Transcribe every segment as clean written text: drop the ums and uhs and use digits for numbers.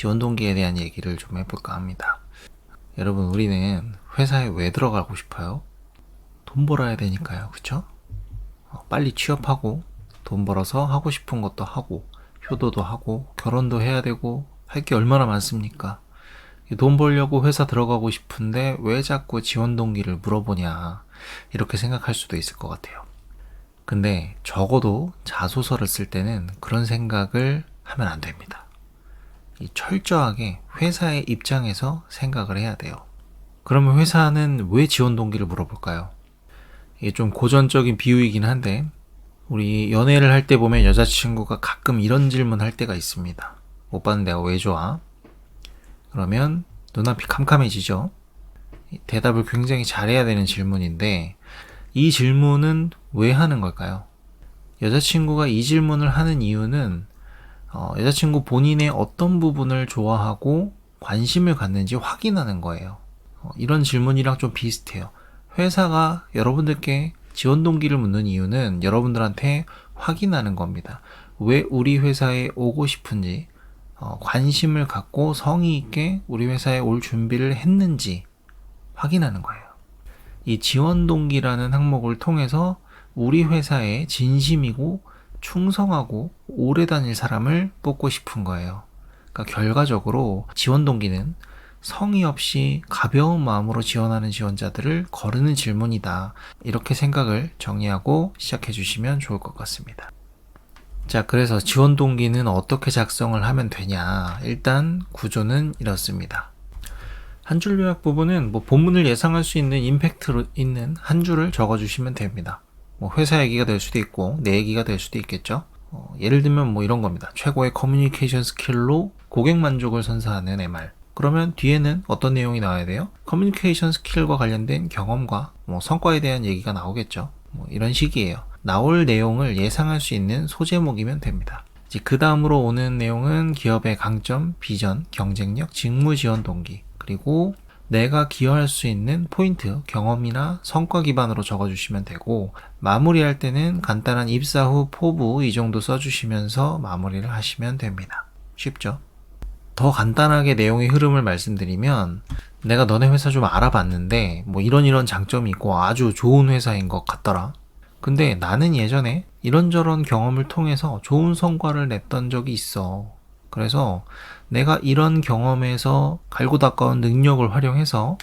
지원 동기에 대한 얘기를 좀 해볼까 합니다. 여러분, 우리는 회사에 왜 들어가고 싶어요? 돈 벌어야 되니까요. 그쵸? 빨리 취업하고 돈 벌어서 하고 싶은 것도 하고 효도도 하고 결혼도 해야 되고 할 게 얼마나 많습니까? 돈 벌려고 회사 들어가고 싶은데 왜 자꾸 지원 동기를 물어보냐, 이렇게 생각할 수도 있을 것 같아요. 근데 적어도 자소서를 쓸 때는 그런 생각을 하면 안 됩니다. 철저하게 회사의 입장에서 생각을 해야 돼요. 그러면 회사는 왜 지원 동기를 물어볼까요? 이게 좀 고전적인 비유이긴 한데, 우리 연애를 할 때 보면 여자친구가 가끔 이런 질문 할 때가 있습니다. 오빠는 내가 왜 좋아? 그러면 눈앞이 캄캄해지죠. 대답을 굉장히 잘해야 되는 질문인데, 이 질문은 왜 하는 걸까요? 여자친구가 이 질문을 하는 이유는 여자친구 본인의 어떤 부분을 좋아하고 관심을 갖는지 확인하는 거예요. 이런 질문이랑 좀 비슷해요. 회사가 여러분들께 지원 동기를 묻는 이유는 여러분들한테 확인하는 겁니다. 왜 우리 회사에 오고 싶은지, 관심을 갖고 성의 있게 우리 회사에 올 준비를 했는지 확인하는 거예요. 이 지원 동기라는 항목을 통해서 우리 회사에 진심이고 충성하고 오래 다닐 사람을 뽑고 싶은 거예요. 그러니까 결과적으로 지원 동기는 성의 없이 가벼운 마음으로 지원하는 지원자들을 거르는 질문이다, 이렇게 생각을 정리하고 시작해 주시면 좋을 것 같습니다. 자, 그래서 지원 동기는 어떻게 작성을 하면 되냐. 일단 구조는 이렇습니다. 한 줄 요약 부분은 본문을 예상할 수 있는 임팩트 있는 한 줄을 적어주시면 됩니다. 회사 얘기가 될 수도 있고 내 얘기가 될 수도 있겠죠. 예를 들면 이런 겁니다. 최고의 커뮤니케이션 스킬로 고객 만족을 선사하는 MR. 그러면 뒤에는 어떤 내용이 나와야 돼요? 커뮤니케이션 스킬과 관련된 경험과 성과에 대한 얘기가 나오겠죠. 이런 식이에요. 나올 내용을 예상할 수 있는 소제목이면 됩니다. 그 다음으로 오는 내용은 기업의 강점, 비전, 경쟁력, 직무 지원 동기, 그리고 내가 기여할 수 있는 포인트, 경험이나 성과 기반으로 적어주시면 되고, 마무리할 때는 간단한 입사 후 포부 이 정도 써주시면서 마무리를 하시면 됩니다. 쉽죠? 더 간단하게 내용의 흐름을 말씀드리면, 내가 너네 회사 좀 알아봤는데 이런 장점이 있고 아주 좋은 회사인 것 같더라. 근데 나는 예전에 이런저런 경험을 통해서 좋은 성과를 냈던 적이 있어. 그래서 내가 이런 경험에서 갈고 닦아온 능력을 활용해서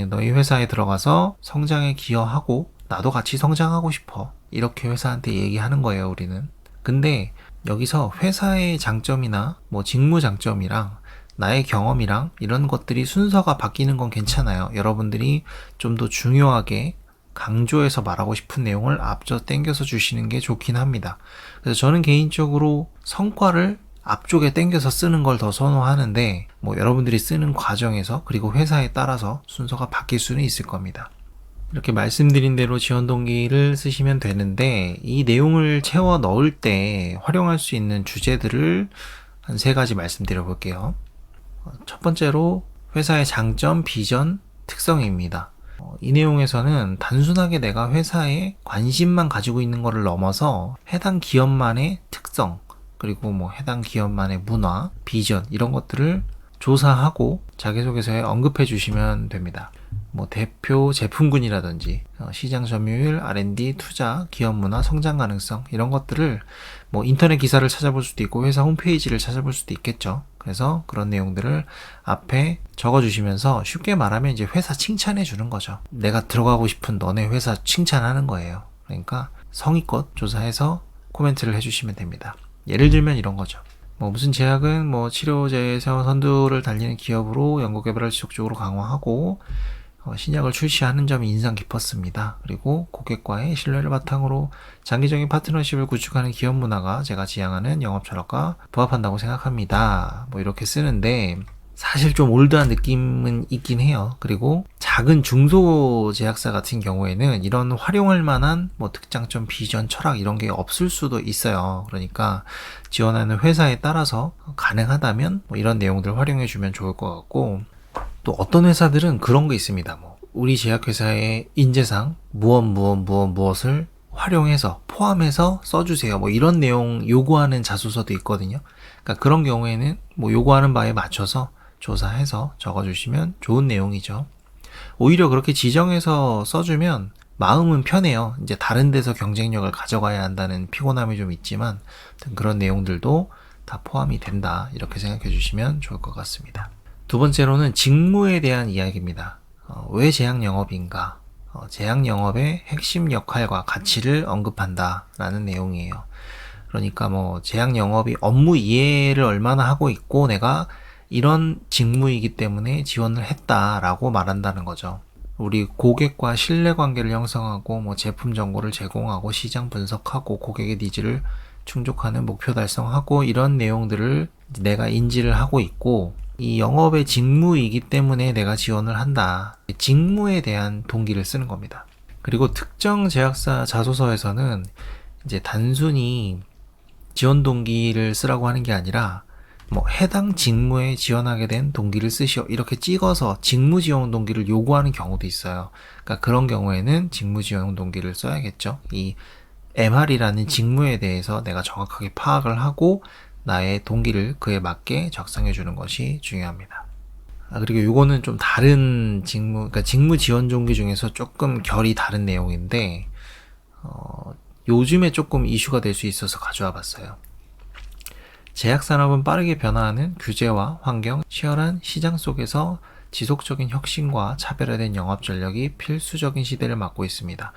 너희 회사에 들어가서 성장에 기여하고 나도 같이 성장하고 싶어, 이렇게 회사한테 얘기하는 거예요, 우리는. 근데 여기서 회사의 장점이나 직무 장점이랑 나의 경험이랑 이런 것들이 순서가 바뀌는 건 괜찮아요. 여러분들이 좀 더 중요하게 강조해서 말하고 싶은 내용을 앞서 당겨서 주시는 게 좋긴 합니다. 그래서 저는 개인적으로 성과를 앞쪽에 당겨서 쓰는 걸 더 선호하는데, 여러분들이 쓰는 과정에서 그리고 회사에 따라서 순서가 바뀔 수는 있을 겁니다. 이렇게 말씀드린 대로 지원 동기를 쓰시면 되는데, 이 내용을 채워 넣을 때 활용할 수 있는 주제들을 한 3가지 말씀드려 볼게요. 첫 번째로 회사의 장점, 비전, 특성입니다. 이 내용에서는 단순하게 내가 회사에 관심만 가지고 있는 것을 넘어서 해당 기업만의 특성, 그리고 해당 기업만의 문화, 비전, 이런 것들을 조사하고 자기소개서에 언급해 주시면 됩니다. 대표 제품군이라든지 시장 점유율, R&D, 투자, 기업 문화, 성장 가능성, 이런 것들을 인터넷 기사를 찾아볼 수도 있고 회사 홈페이지를 찾아볼 수도 있겠죠. 그래서 그런 내용들을 앞에 적어주시면서 쉽게 말하면 이제 회사 칭찬해 주는 거죠. 내가 들어가고 싶은 너네 회사 칭찬하는 거예요. 그러니까 성의껏 조사해서 코멘트를 해주시면 됩니다. 예를 들면 이런 거죠. 무슨 제약은 치료제 선두를 달리는 기업으로 연구개발을 지속적으로 강화하고 신약을 출시하는 점이 인상 깊었습니다. 그리고 고객과의 신뢰를 바탕으로 장기적인 파트너십을 구축하는 기업 문화가 제가 지향하는 영업 철학과 부합한다고 생각합니다. 이렇게 쓰는데 사실 좀 올드한 느낌은 있긴 해요. 그리고 작은 중소 제약사 같은 경우에는 이런 활용할 만한 특장점, 비전, 철학 이런 게 없을 수도 있어요. 그러니까 지원하는 회사에 따라서 가능하다면 이런 내용들 활용해 주면 좋을 것 같고, 또 어떤 회사들은 그런 게 있습니다. 우리 제약회사의 인재상 무엇을 활용해서 포함해서 써주세요. 이런 내용 요구하는 자소서도 있거든요. 그러니까 그런 경우에는 뭐 요구하는 바에 맞춰서 조사해서 적어주시면 좋은 내용이죠. 오히려 그렇게 지정해서 써주면 마음은 편해요. 이제 다른 데서 경쟁력을 가져가야 한다는 피곤함이 좀 있지만 그런 내용들도 다 포함이 된다. 이렇게 생각해 주시면 좋을 것 같습니다. 두 번째로는 직무에 대한 이야기입니다. 왜 제약영업인가? 제약영업의 핵심 역할과 가치를 언급한다 라는 내용이에요. 그러니까 뭐 제약영업이 업무 이해를 얼마나 하고 있고 내가 이런 직무이기 때문에 지원을 했다라고 말한다는 거죠. 우리 고객과 신뢰관계를 형성하고 뭐 제품 정보를 제공하고 시장 분석하고 고객의 니즈를 충족하는 목표 달성하고 이런 내용들을 내가 인지를 하고 있고 이 영업의 직무이기 때문에 내가 지원을 한다. 직무에 대한 동기를 쓰는 겁니다. 그리고 특정 제약사 자소서에서는 이제 단순히 지원 동기를 쓰라고 하는 게 아니라 뭐 해당 직무에 지원하게 된 동기를 쓰시오 이렇게 찍어서 직무 지원 동기를 요구하는 경우도 있어요. 그러니까 그런 경우에는 직무 지원 동기를 써야겠죠. 이 MR이라는 직무에 대해서 내가 정확하게 파악을 하고 나의 동기를 그에 맞게 작성해 주는 것이 중요합니다. 그리고 이거는 좀 다른 그러니까 직무 지원 동기 중에서 조금 결이 다른 내용인데 요즘에 조금 이슈가 될 수 있어서 가져와 봤어요. 제약산업은 빠르게 변화하는 규제와 환경, 치열한 시장 속에서 지속적인 혁신과 차별화된 영업 전략이 필수적인 시대를 맞고 있습니다.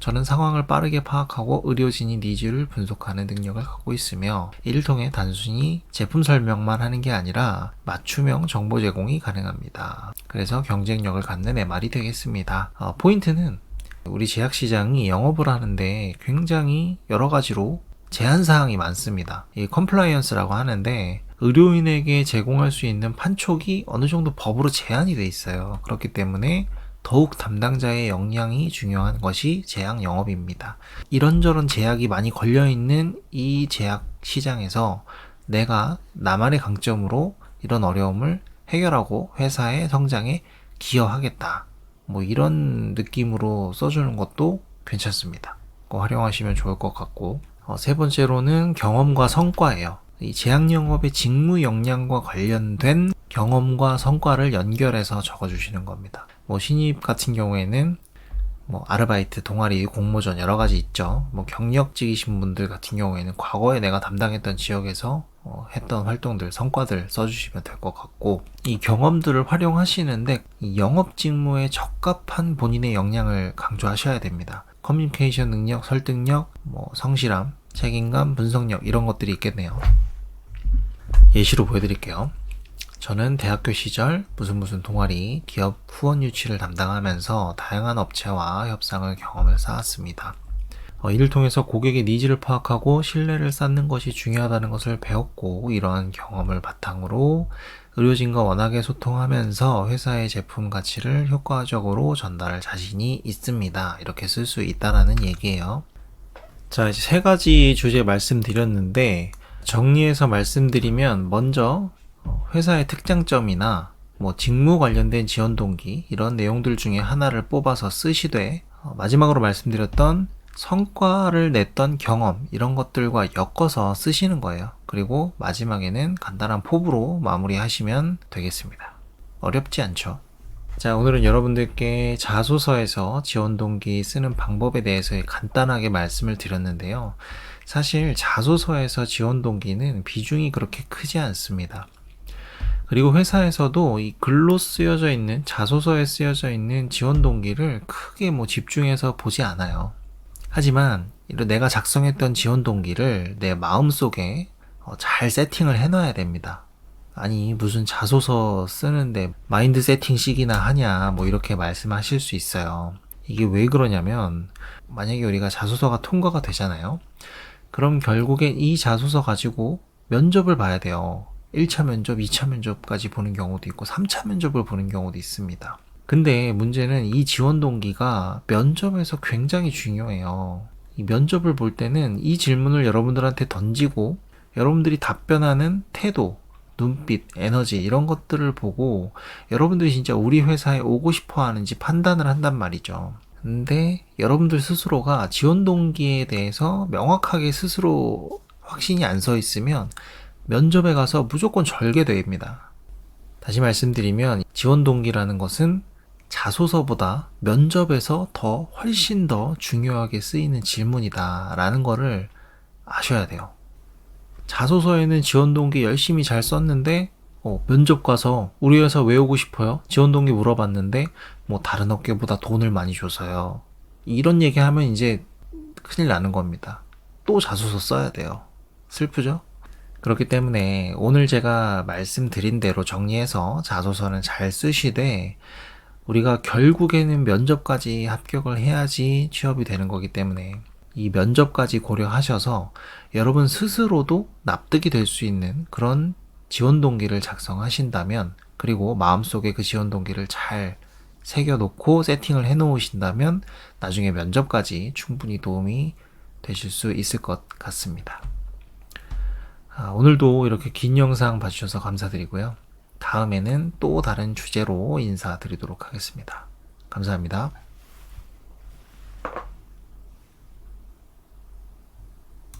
저는 상황을 빠르게 파악하고 의료진의 니즈를 분석하는 능력을 갖고 있으며 이를 통해 단순히 제품 설명만 하는 게 아니라 맞춤형 정보 제공이 가능합니다. 그래서 경쟁력을 갖는 MR이 되겠습니다. 포인트는 우리 제약시장이 영업을 하는데 굉장히 여러 가지로 제한사항이 많습니다. 이 컴플라이언스라고 하는데 의료인에게 제공할 수 있는 판촉이 어느 정도 법으로 제한이 돼 있어요. 그렇기 때문에 더욱 담당자의 역량이 중요한 것이 제약 영업입니다. 이런저런 제약이 많이 걸려있는 이 제약 시장에서 내가 나만의 강점으로 이런 어려움을 해결하고 회사의 성장에 기여하겠다. 뭐 이런 느낌으로 써주는 것도 괜찮습니다. 그거 활용하시면 좋을 것 같고 세 번째로는 경험과 성과예요. 이 제약영업의 직무 역량과 관련된 경험과 성과를 연결해서 적어주시는 겁니다. 뭐 신입 같은 경우에는 뭐 아르바이트, 동아리, 공모전 여러 가지 있죠. 뭐 경력직이신 분들 같은 경우에는 과거에 내가 담당했던 지역에서 했던 활동들, 성과들 써주시면 될 것 같고 이 경험들을 활용하시는데 이 영업 직무에 적합한 본인의 역량을 강조하셔야 됩니다. 커뮤니케이션 능력, 설득력, 뭐 성실함, 책임감, 분석력 이런 것들이 있겠네요. 예시로 보여드릴게요. 저는 대학교 시절 무슨 동아리, 기업 후원 유치를 담당하면서 다양한 업체와 협상을 경험을 쌓았습니다. 이를 통해서 고객의 니즈를 파악하고 신뢰를 쌓는 것이 중요하다는 것을 배웠고 이러한 경험을 바탕으로 의료진과 원활하게 소통하면서 회사의 제품 가치를 효과적으로 전달할 자신이 있습니다. 이렇게 쓸 수 있다는 얘기예요. 자, 이제 세 가지 주제 말씀드렸는데 정리해서 말씀드리면 먼저 회사의 특장점이나 뭐 직무 관련된 지원 동기 이런 내용들 중에 하나를 뽑아서 쓰시되 마지막으로 말씀드렸던 성과를 냈던 경험 이런 것들과 엮어서 쓰시는 거예요. 그리고 마지막에는 간단한 포부로 마무리하시면 되겠습니다. 어렵지 않죠? 자, 오늘은 여러분들께 자소서에서 지원 동기 쓰는 방법에 대해서 간단하게 말씀을 드렸는데요. 사실 자소서에서 지원 동기는 비중이 그렇게 크지 않습니다. 그리고 회사에서도 이 글로 쓰여져 있는 자소서에 쓰여져 있는 지원 동기를 크게 뭐 집중해서 보지 않아요. 하지만 내가 작성했던 지원 동기를 내 마음속에 잘 세팅을 해놔야 됩니다. 아니 무슨 자소서 쓰는데 마인드 세팅식이나 하냐 뭐 이렇게 말씀하실 수 있어요. 이게 왜 그러냐면 만약에 우리가 자소서가 통과가 되잖아요. 그럼 결국엔 이 자소서 가지고 면접을 봐야 돼요. 1차 면접, 2차 면접까지 보는 경우도 있고 3차 면접을 보는 경우도 있습니다. 근데 문제는 이 지원 동기가 면접에서 굉장히 중요해요. 이 면접을 볼 때는 이 질문을 여러분들한테 던지고 여러분들이 답변하는 태도, 눈빛, 에너지 이런 것들을 보고 여러분들이 진짜 우리 회사에 오고 싶어 하는지 판단을 한단 말이죠. 근데 여러분들 스스로가 지원 동기에 대해서 명확하게 스스로 확신이 안 서 있으면 면접에 가서 무조건 절개됩니다. 다시 말씀드리면 지원 동기라는 것은 자소서보다 면접에서 훨씬 더 중요하게 쓰이는 질문이다라는 거를 아셔야 돼요. 자소서에는 지원 동기 열심히 잘 썼는데 면접 가서 우리 회사 왜 오고 싶어요? 지원 동기 물어봤는데 뭐 다른 업계보다 돈을 많이 줘서요. 이런 얘기하면 이제 큰일 나는 겁니다. 또 자소서 써야 돼요. 슬프죠? 그렇기 때문에 오늘 제가 말씀드린 대로 정리해서 자소서는 잘 쓰시되 우리가 결국에는 면접까지 합격을 해야지 취업이 되는 거기 때문에 이 면접까지 고려하셔서 여러분 스스로도 납득이 될 수 있는 그런 지원 동기를 작성하신다면, 그리고 마음속에 그 지원 동기를 잘 새겨놓고 세팅을 해놓으신다면 나중에 면접까지 충분히 도움이 되실 수 있을 것 같습니다. 오늘도 이렇게 긴 영상 봐주셔서 감사드리고요. 다음에는 또 다른 주제로 인사드리도록 하겠습니다. 감사합니다.